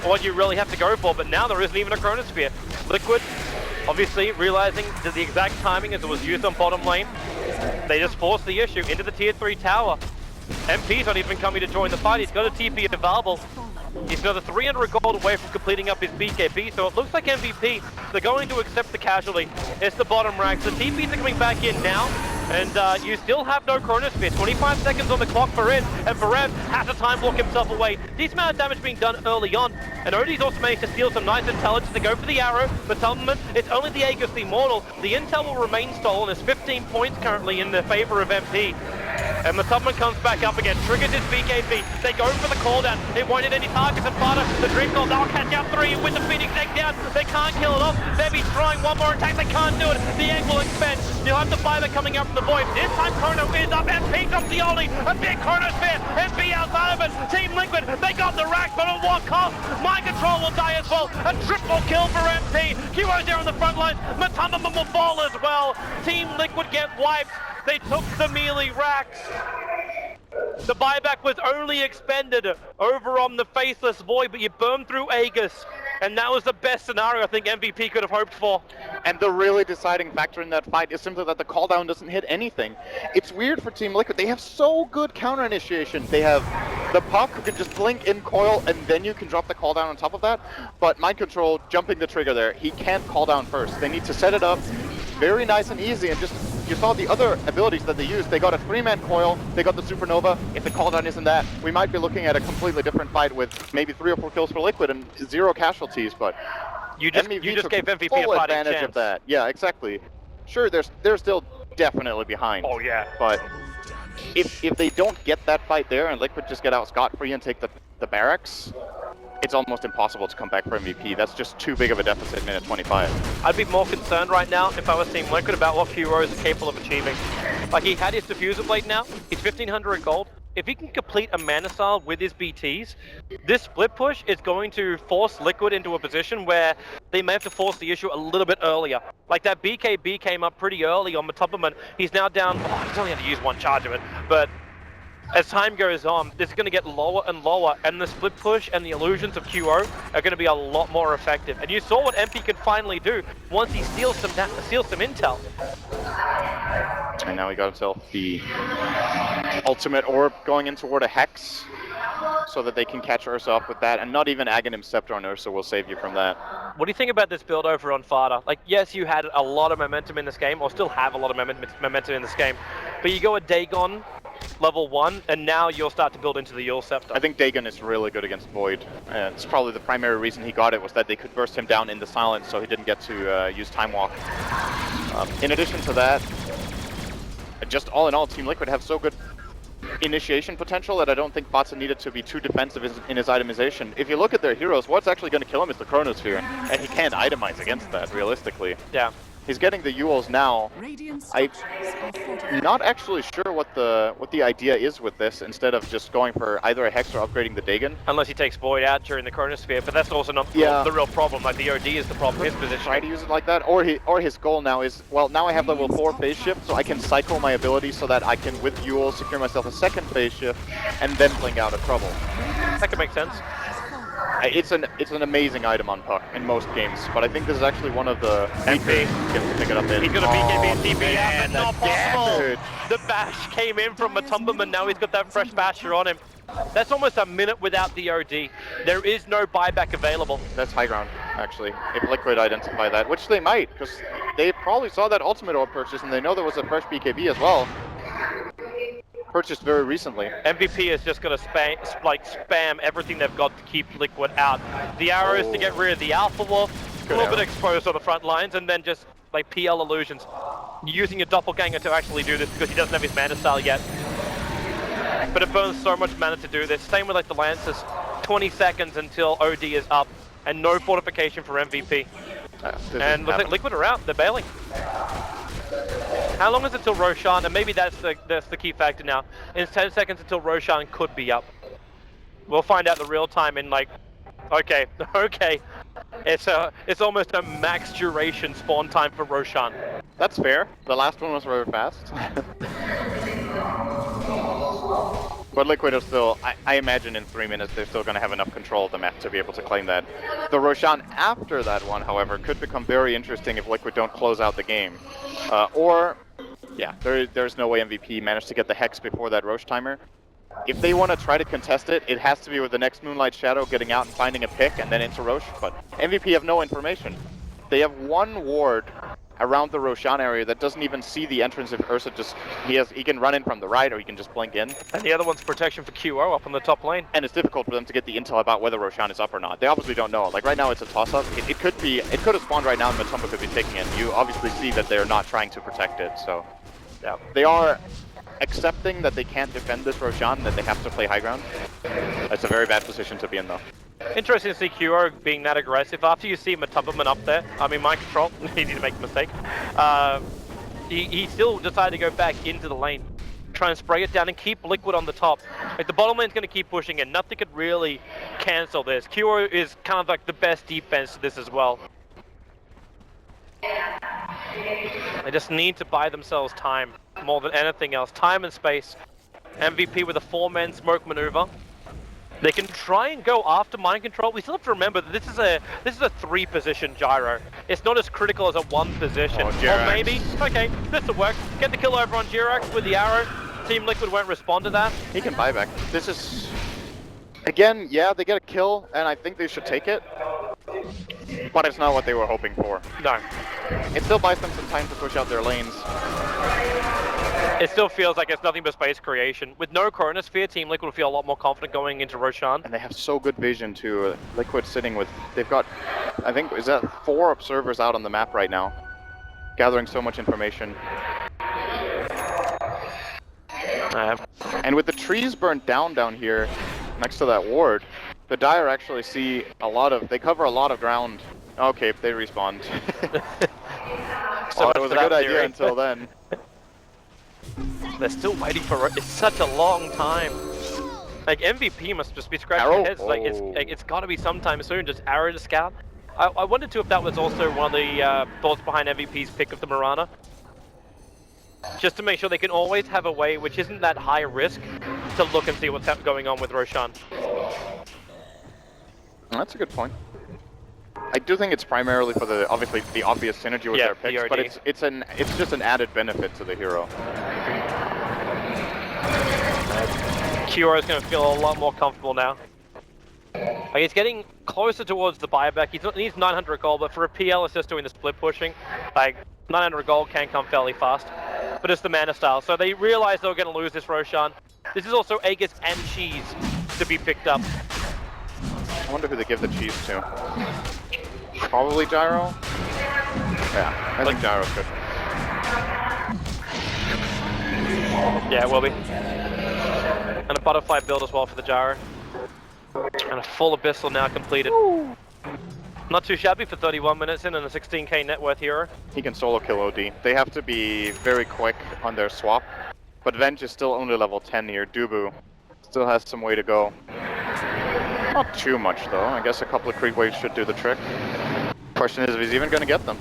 what you really have to go for, but now there isn't even a Chronosphere. Liquid, obviously, realizing that the exact timing as it was used on bottom lane, they just forced the issue into the tier 3 tower. MP's not even coming to join the fight, he's got a TP available. He's another 300 gold away from completing up his BKB, so it looks like MVP, they're going to accept the casualty. It's the bottom ranks. The TPs are coming back in now, and you still have no Chronosphere. 25 seconds on the clock for it, and Farev has to time walk himself away. Decent amount of damage being done early on, and Odie's also managed to steal some nice intelligence to go for the arrow, but Tubman, it's only the Aegis, the Immortal. The intel will remain stolen. It's 15 points currently in the favor of MP. And the Tubman comes back up again, triggers his BKB. They go for the call down. It won't hit any targets, and Fada, the Dream Gold, they'll catch out 3 with the Phoenix egg down. They can't kill it off. They'll be trying one more attack. They can't do it. The egg will expand. You'll have the fiber coming out from the void. This time Chrono is up and peaks off the only. A big Chronosphere. MP outside of it. Team Liquid, they got the rack, but at what cost? Mind Control will die as well. A triple kill for MP. QO's there on the front lines. Matamba will fall as well. Team Liquid get wiped. They took the melee racks. The buyback was only expended over on the Faceless Void, but you burned through Aegis. And that was the best scenario I think MVP could have hoped for. And the really deciding factor in that fight is simply that the cooldown doesn't hit anything. It's weird for Team Liquid. They have so good counter initiation. They have the Puck who can just blink in coil, and then you can drop the cooldown on top of that. But Mind Control, jumping the trigger there, he can't call down first. They need to set it up very nice and easy, and just, you saw the other abilities that they used. They got a 3-man coil, they got the Supernova. If the cooldown isn't that, we might be looking at a completely different fight with maybe 3 or 4 kills for Liquid and 0 casualties, but You just gave MVP a full fighting advantage chance. of that. Yeah, exactly. Sure, they're still definitely behind. Oh yeah. But if they don't get that fight there and Liquid just get out scot-free and take the barracks, it's almost impossible to come back for MVP. That's just too big of a deficit in minute 25. I'd be more concerned right now if I was Team Liquid about what Q is capable of achieving. Like, he had his Diffuser Blade now, he's 1500 gold. If he can complete a Mana Style with his BTs, this split push is going to force Liquid into a position where they may have to force the issue a little bit earlier. Like, that BKB came up pretty early on Matubman. He's now down, he's only had to use 1 charge of it, but as time goes on, this is going to get lower and lower, and the split push and the illusions of QO are going to be a lot more effective. And you saw what MP can finally do once he steals some intel. And now he got himself the ultimate orb going in toward a Hex, so that they can catch Ursa up with that, and not even Aghanim Scepter on Ursa will save you from that. What do you think about this build over on Fada? Like, yes, you had a lot of momentum in this game, or still have a lot of momentum in this game, but you go a Dagon level 1, and now you'll start to build into the Yule Scepter. I think Dagon is really good against Void. It's probably the primary reason he got it was that they could burst him down in the silence, so he didn't get to use Time Walk. In addition to that, just all in all, Team Liquid have so good initiation potential that I don't think Batsa needed to be too defensive in his itemization. If you look at their heroes, what's actually going to kill him is the Chronosphere, and he can't itemize against that, realistically. Yeah. He's getting the Yules now. I'm not actually sure what the idea is with this, instead of just going for either a Hex or upgrading the Dagon. Unless he takes Void out during the Chronosphere, but that's also not the real problem. Like, the OD is the problem, his position. Try to use it like that, or his goal now is, well, now I have level 4 phase shift, so I can cycle my ability so that I can, with Yules, secure myself a 2nd phase shift, and then blink out a Trouble. That could make sense. It's an amazing item on Puck in most games, but I think this is actually one of the MP gets to pick it up in. He's got a BKB and TP out, but not possible. Damage. The bash came in from Matumba, and now he's got that fresh basher on him. That's almost a minute without the OD. There is no buyback available. That's high ground, actually, if Liquid identify that, which they might, because they probably saw that ultimate orb purchase, and they know there was a fresh BKB as well. Purchased very recently. MVP is just going to spam everything they've got to keep Liquid out. The arrows to get rid of the Alpha Wolf, a little bit exposed on the front lines, and then just like PL illusions. Using a doppelganger to actually do this because he doesn't have his mana style yet. But it burns so much mana to do this. Same with like the Lancers. 20 seconds until OD is up, and no fortification for MVP. And looks like Liquid are out. They're bailing. How long is it till Roshan? And maybe that's the key factor now. It's 10 seconds until Roshan could be up. We'll find out the real time in like, okay. It's almost a max duration spawn time for Roshan. That's fair. The last one was very fast. But Liquid is still, I imagine in 3 minutes they're still going to have enough control of the map to be able to claim that. The Roshan after that one, however, could become very interesting if Liquid don't close out the game. Or, yeah, there's no way MVP managed to get the Hex before that Roche timer. if they want to try to contest it, it has to be with the next Moonlight Shadow getting out and finding a pick and then into Roche. But MVP have no information. They have one ward around the Roshan area that doesn't even see the entrance if Ursa just... He can run in from the right or he can just blink in. And the other one's protection for QO up on the top lane. And it's difficult for them to get the intel about whether Roshan is up or not. They obviously don't know. Like right now it's a toss-up. It could have spawned right now and Matumba could be taking it. You obviously see that they're not trying to protect it, so... Yeah. They are accepting that they can't defend this Roshan and that they have to play high ground. That's a very bad position to be in though. Interesting to see QO being that aggressive. After you see Matumbaman up there, I mean, mind control, easy to make a mistake. He still decided to go back into the lane, try and spray it down and keep Liquid on the top. Like the bottom lane's going to keep pushing and nothing could really cancel this. QO is kind of like the best defense to this as well. They just need to buy themselves time more than anything else. Time and space. MVP with a 4-man smoke maneuver. They can try and go after mind control. We still have to remember that this is a 3-position gyro. It's not as critical as a 1 position. Or maybe, okay, this will work. Get the kill over on Jirax with the arrow. Team Liquid won't respond to that. He can buy back. This is... Again, yeah, they get a kill, and I think they should take it. But it's not what they were hoping for. No. It still buys them some time to push out their lanes. It still feels like it's nothing but space creation. With no Chronosphere, Team Liquid will feel a lot more confident going into Roshan. And they have so good vision too. Liquid sitting with... They've got, I think, is that 4 observers out on the map right now? Gathering so much information. And with the trees burnt down here, next to that ward, the Dire actually see a lot of... They cover a lot of ground. Okay, they respawned. So it was a good idea until then. They're still waiting for it. It's such a long time. Like MVP must just be scratching their heads. Like it's got to be sometime soon. Just arrow to scout. I wondered too if that was also one of the thoughts behind MVP's pick of the Mirana. Just to make sure they can always have a way which isn't that high risk to look and see what's going on with Roshan. That's a good point. I do think it's primarily for the obviously the obvious synergy with their picks, but it's just an added benefit to the hero. QO is going to feel a lot more comfortable now. Like he's getting closer towards the buyback. He needs 900 gold, but for a PL it's just doing the split pushing. Like 900 gold can come fairly fast, but it's the mana style. So they realize they're going to lose this Roshan. This is also Aegis and Cheese to be picked up. I wonder who they give the cheese to. Probably Gyro? Yeah, I think Gyro's good. Yeah, it will be. And a butterfly build as well for the Gyro. And a full Abyssal now completed. Ooh. Not too shabby for 31 minutes in and a 16k net worth hero. He can solo kill OD. They have to be very quick on their swap. But Venge is still only level 10 here. Dubu still has some way to go. Not too much though. I guess a couple of creep waves should do the trick. Question is if he's even going to get them.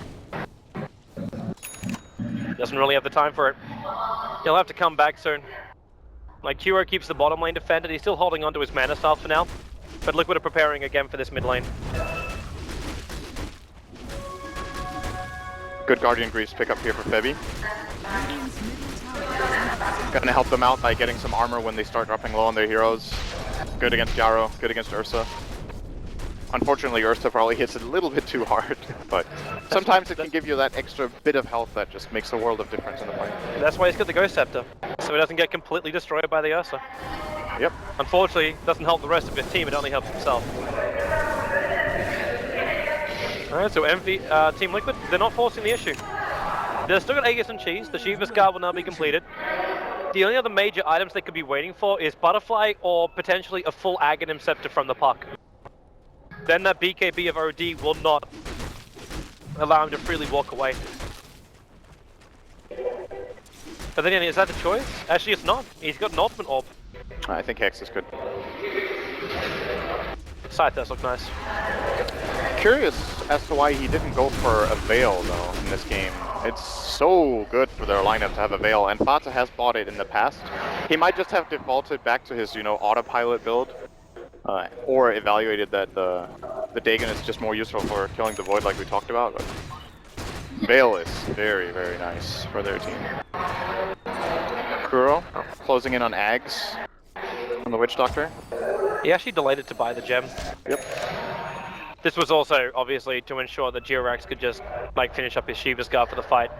Doesn't really have the time for it. He'll have to come back soon. Like QO keeps the bottom lane defended. He's still holding on to his mana style for now. But Liquid are preparing again for this mid lane. Good Guardian Greaves pick up here for Febby. Gonna help them out by getting some armor when they start dropping low on their heroes. Good against Gyro, good against Ursa. Unfortunately, Ursa probably hits it a little bit too hard, but sometimes it can give you that extra bit of health that just makes a world of difference in the fight. That's why he's got the Ghost Scepter, so he doesn't get completely destroyed by the Ursa. Yep. Unfortunately, it doesn't help the rest of his team, it only helps himself. Alright, so Team Liquid, they're not forcing the issue. They've still got Aegis and Cheese, the Shiva's Guard will now be completed. The only other major items they could be waiting for is Butterfly or potentially a full Aghanim Scepter from the puck. Then that BKB of OD will not allow him to freely walk away. But then is that the choice? Actually it's not. He's got an Ultimate Orb. I think Hex is good. Side does look nice. Curious as to why he didn't go for a Veil though in this game. It's so good for their lineup to have a Veil, and Fata has bought it in the past. He might just have defaulted back to his, autopilot build. Or evaluated that the Dagon is just more useful for killing the Void like we talked about. But Veil is very, very nice for their team. Kuro closing in on Ags. from the Witch Doctor. He actually delayed it to buy the gem. Yep. This was also obviously to ensure that Jirax could just like finish up his Shiva's Guard for the fight.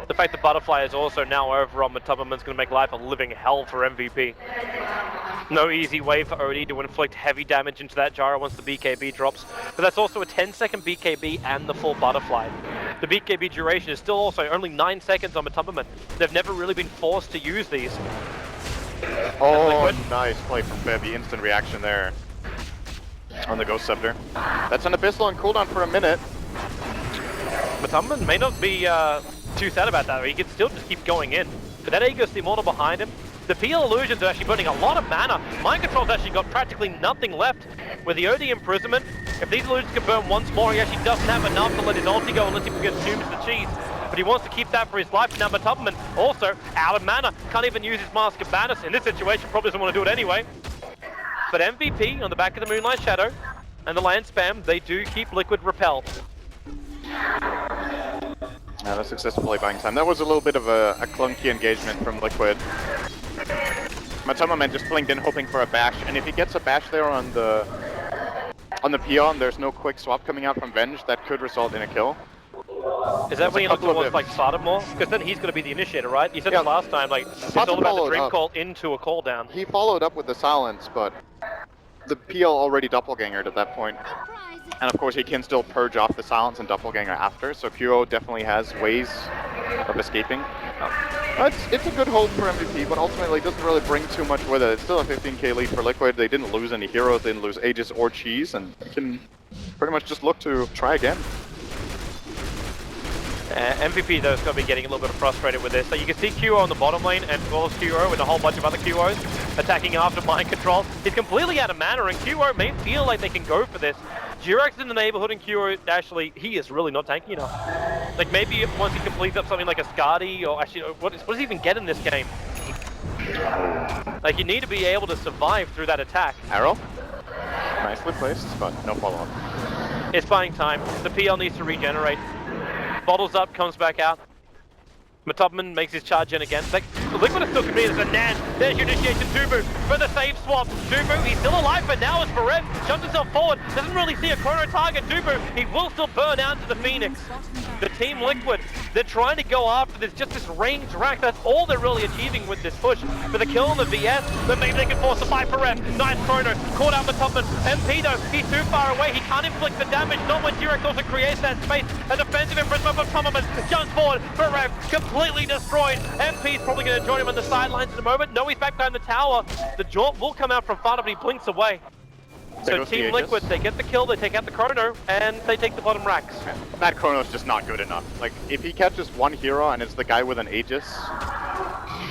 The fact that Butterfly is also now over on Matubman's going to make life a living hell for MVP. No easy way for OD to inflict heavy damage into that gyro once the BKB drops, but that's also a 10-second BKB and the full Butterfly. The BKB duration is still also only 9 seconds on Matubman. They've never really been forced to use these. Oh, nice play from Febby. Instant reaction there on the Ghost Scepter. That's an Abyssal on cooldown for a minute. Matubman may not be too sad about that, he can still just keep going in. But that Aegis Immortal behind him, the PL Illusions are actually burning a lot of mana. Mind Control's actually got practically nothing left. With the OD Imprisonment, if these Illusions can burn once more, he actually doesn't have enough to let his ulti go unless he consumes the cheese. But he wants to keep that for his life. Now Matubman also out of mana, can't even use his Mask of Madness. In this situation, probably doesn't want to do it anyway. But MVP on the back of the Moonlight Shadow and the land spam, they do keep Liquid repelled. Yeah, that's successful play buying time. That was a little bit of a clunky engagement from Liquid. Matubman just blinked in hoping for a bash, and if he gets a bash there on the peon, there's no quick swap coming out from Venge, that could result in a kill. Is that when he looks towards like Sparta more? Because then he's going to be the initiator, right? You said it last time, like, it's all about the dream call into a call down. He followed up with the silence, but the PL already doppelgangered at that point. And of course he can still purge off the silence and doppelganger after, so QO definitely has ways of escaping. It's a good hold for MVP, but ultimately it doesn't really bring too much with it. It's still a 15k lead for Liquid. They didn't lose any heroes, they didn't lose Aegis or Cheese, and can pretty much just look to try again. MVP though is going to be getting a little bit frustrated with this. So you can see QO on the bottom lane and as well as QO and a whole bunch of other QOs attacking after Mind Control. He's completely out of mana and QO may feel like they can go for this. Jirax in the neighborhood and QO actually, he is really not tanky enough. Like maybe once he completes up something like a Skadi or actually, what does he even get in this game? Like you need to be able to survive through that attack. Arrow? Nicely placed, but no follow-up. It's buying time. The PL needs to regenerate. Bottles up, comes back out. Matubman makes his charge in again. Like, Liquid is still committed as a Nan. There's your initiation, Dubu for the save swap. Dubu, he's still alive, but now it's Barev. Jumps himself forward, doesn't really see a chrono target. Dubu, he will still burn out to the Phoenix. The Team Liquid, they're trying to go after this, just this range rack. That's all they're really achieving with this push. For the kill on the VS, but maybe they can force a fight for Barev. Nice chrono, caught out Matubman. MP though, he's too far away. He can't inflict the damage, not when Jirax also creates that space. A defensive imprisonment from Matubman jumps forward. Barev completely destroyed. MP's probably going to join him on the sidelines in a moment. No, he's back behind the tower. The jaunt will come out from Fada, but he blinks away. So Team Liquid, they get the kill, they take out the chrono, and they take the bottom racks. That chrono's just not good enough. Like, if he catches one hero and it's the guy with an Aegis,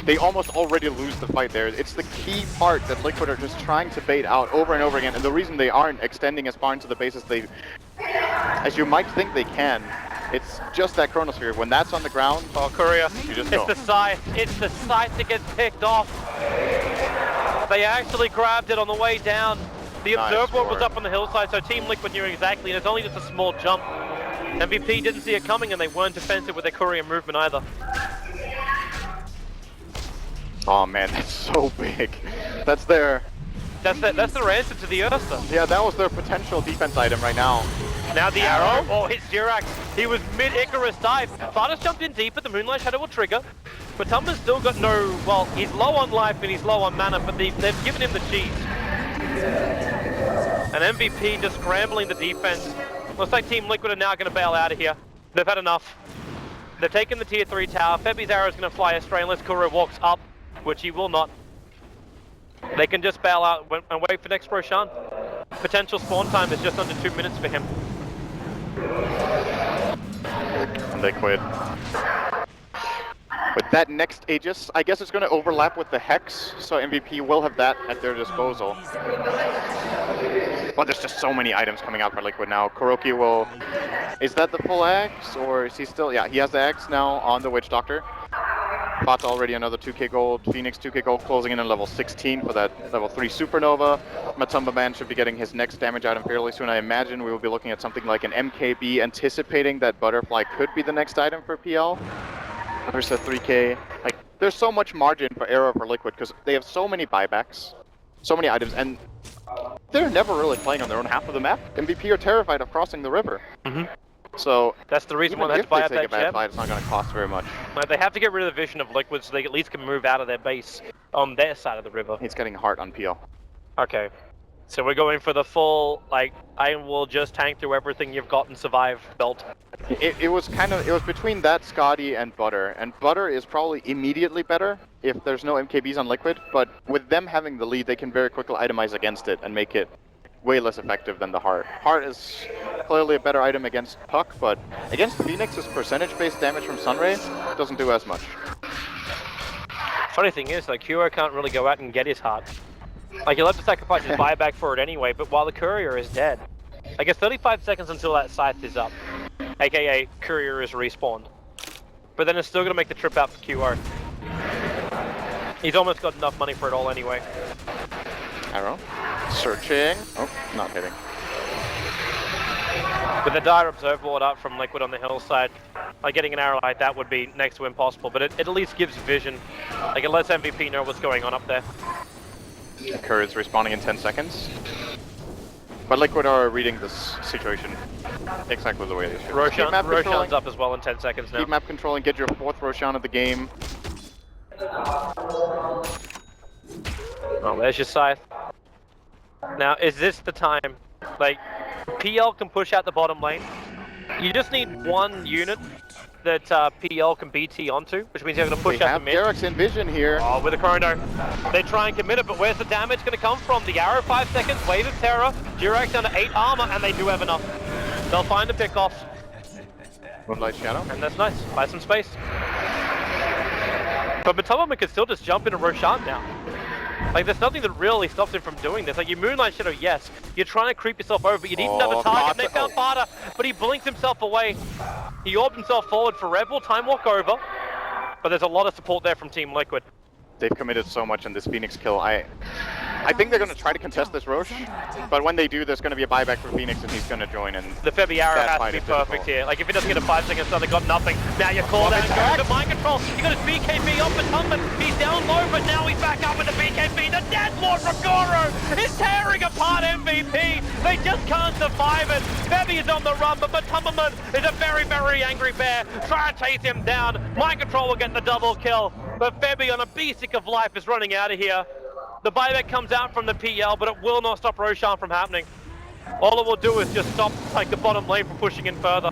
they almost already lose the fight there. It's the key part that Liquid are just trying to bait out over and over again, and the reason they aren't extending as far into the base as you might think they can, it's just that Chronosphere. When that's on the ground, oh, Courier, you just go. It's the scythe that gets picked off. They actually grabbed it on the way down. The observer was up on the hillside, so Team Liquid knew exactly, and it's only just a small jump. MVP didn't see it coming, and they weren't defensive with their courier movement either. Oh man, that's so big. That's their answer to the Ursa. Yeah, that was their potential defense item right now. Now the arrow. Oh, hits Jirax. He was mid-Icarus dive. Fardas jumped in deep, but the Moonlight Shadow will trigger. But Tumba's still got no, well, he's low on life and he's low on mana, but they've given him the cheese. And MVP just scrambling the defense. Looks like Team Liquid are now going to bail out of here. They've had enough. They've taken the tier 3 tower. Febby's arrow is going to fly astray unless Kuro walks up, which he will not. They can just bail out and wait for next Roshan. Potential spawn time is just under 2 minutes for him. And they quit. With that next Aegis, I guess it's going to overlap with the Hex, so MVP will have that at their disposal. Well, there's just so many items coming out for Liquid now. Kuroki will... Is that the full Axe, or is he still... Yeah, he has the Axe now on the Witch Doctor. Bot's already another 2k gold. Phoenix 2k gold closing in at level 16 for that level 3 Supernova. Matumba should be getting his next damage item fairly soon. I imagine we will be looking at something like an MKB, anticipating that Butterfly could be the next item for PL. There's a 3k. Like, there's so much margin for error for Liquid because they have so many buybacks. So many items, and they're never really playing on their own half of the map. MVP are terrified of crossing the river. So That's the reason why even they have if to buy they up take a that bad gem. fight, it's not going to cost very much. Like, they have to get rid of the vision of Liquid so they at least can move out of their base on their side of the river. He's getting heart on PL. Okay. So we're going for the full, like, I will just tank through everything you've got and survive belt. It was between that, Scotty, and Butter. And Butter is probably immediately better if there's no MKBs on Liquid, but with them having the lead, they can very quickly itemize against it and make it way less effective than the Heart. Heart is clearly a better item against Puck, but against Phoenix's percentage-based damage from Sunray doesn't do as much. Funny thing is, like, Kuro can't really go out and get his heart. Like, he'll have to sacrifice his buyback for it anyway, but while the courier is dead. Like, it's 35 seconds until that scythe is up. AKA, courier is respawned. But then it's still gonna make the trip out for QR. He's almost got enough money for it all anyway. Arrow. Searching. Oh, not hitting. With the dire observe ward up from Liquid on the hillside, like getting an arrow like that would be next to impossible, but it at least gives vision. Like, it lets MVP know what's going on up there. Courier's respawning in 10 seconds. But Liquid are reading this situation exactly the way they should. Roshan's up as well in 10 seconds now. Keep map controlling, get your 4th Roshan of the game. Oh, there's your scythe. Now, is this the time? Like, PL can push out the bottom lane. You just need one unit that PL can BT onto, which means they're going to push out the mid. Derek's in vision here. Oh, with a chrono. They try and commit it, but where's the damage going to come from? The arrow, 5 seconds, wave of terror, Durex down to 8 armor, and they do have enough. They'll find a pick-off. Moonlight Shadow. And that's nice. Buy some space. But Matoma can still just jump into Roshan now. Like, there's nothing that really stops him from doing this. Like, you Moonlight Shadow, yes. You're trying to creep yourself over, but you need another target. They found Barter, but he blinked himself away. He orbed himself forward for Rebel, time walk over. But there's a lot of support there from Team Liquid. They've committed so much in this Phoenix kill. I think they're going to try to contest this Roche, but when they do, there's going to be a buyback for Phoenix and he's going to join in. The Febby arrow has to be perfect here. Like, if he doesn't get a 5-second stun, they got nothing. Now you call down, go to mind control. You got his BKB off the Tumman. He's down low, but now he's back up with the BKB. The Death Lord from Goro is tearing apart MVP. They just can't survive it. Febby is on the run, but Matumman is a very, very angry bear. Try and chase him down. Mind control will get the double kill. But Febby on a basic of life is running out of here. The buyback comes out from the PL, but it will not stop Roshan from happening. All it will do is just stop, like, the bottom lane from pushing in further.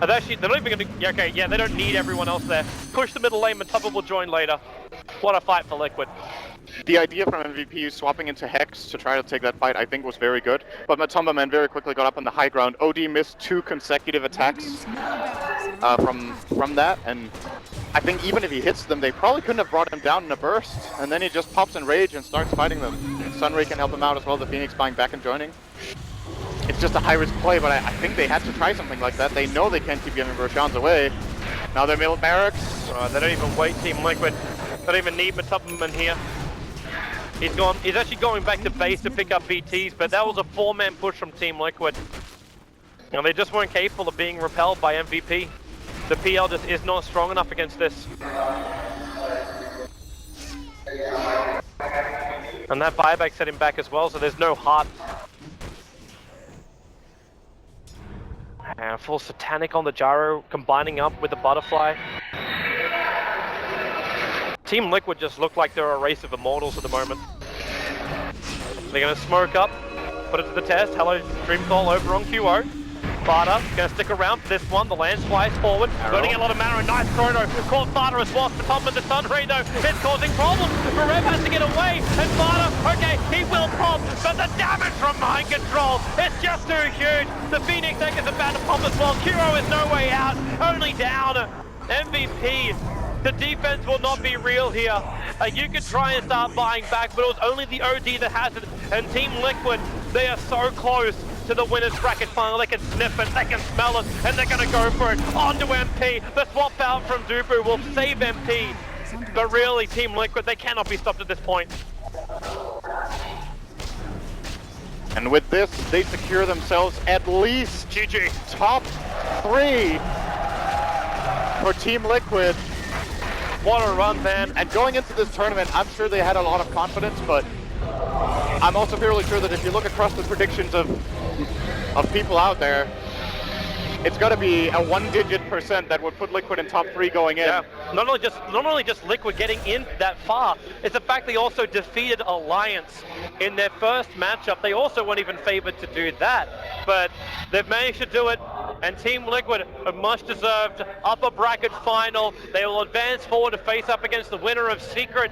And actually, they're not even going to... Yeah, okay, yeah, they don't need everyone else there. Push the middle lane, Matubba will join later. What a fight for Liquid. The idea from MVP swapping into Hex to try to take that fight, I think, was very good. But Matumba Man very quickly got up on the high ground. OD missed 2 consecutive attacks from that, and I think even if he hits them, they probably couldn't have brought him down in a burst. And then he just pops in rage and starts fighting them. Sunray can help him out as well, the Phoenix buying back and joining. It's just a high-risk play, but I think they had to try something like that. They know they can't keep giving Roshans away. Now they're middle barracks. They don't even wait, Team Liquid. They don't even need Matubman here. He's actually going back to base to pick up BTs, but that was a 4-man push from Team Liquid. You know, they just weren't capable of being repelled by MVP. The PL just is not strong enough against this. And that buyback set him back as well, so there's no heart. And full Satanic on the Gyro, combining up with the Butterfly. Team Liquid just look like they're a race of immortals at the moment. They're going to smoke up, put it to the test. Hello, Dreamcall over on QO. Barter going to stick around for this one. The land flies forward, burning a lot of mana. Nice chrono. Caught Barter as well. The top of the Sun Ray though is causing problems. Rev has to get away, and Barter, okay, he will pop, but the damage from mind control is just too huge. The Phoenix Egg is about to pop as well. Kuro is no way out, only down. MVP. The defense will not be real here. You could try and start buying back, but it was only the OD that has it. And Team Liquid, they are so close to the winner's bracket final. They can sniff it, they can smell it, and they're gonna go for it. On to MP. The swap out from Dubu will save MP. But really, Team Liquid, they cannot be stopped at this point. And with this, they secure themselves at least GG. top 3 for Team Liquid. What a run, man. And going into this tournament, I'm sure they had a lot of confidence, but I'm also fairly sure that if you look across the predictions of people out there, it's got to be a 1-digit % that would put Liquid in top 3 going in. Yeah, not only just Liquid getting in that far, it's the fact they also defeated Alliance in their first matchup. They also weren't even favored to do that, but they've managed to do it, and Team Liquid, a much-deserved upper bracket final. They will advance forward to face up against the winner of Secret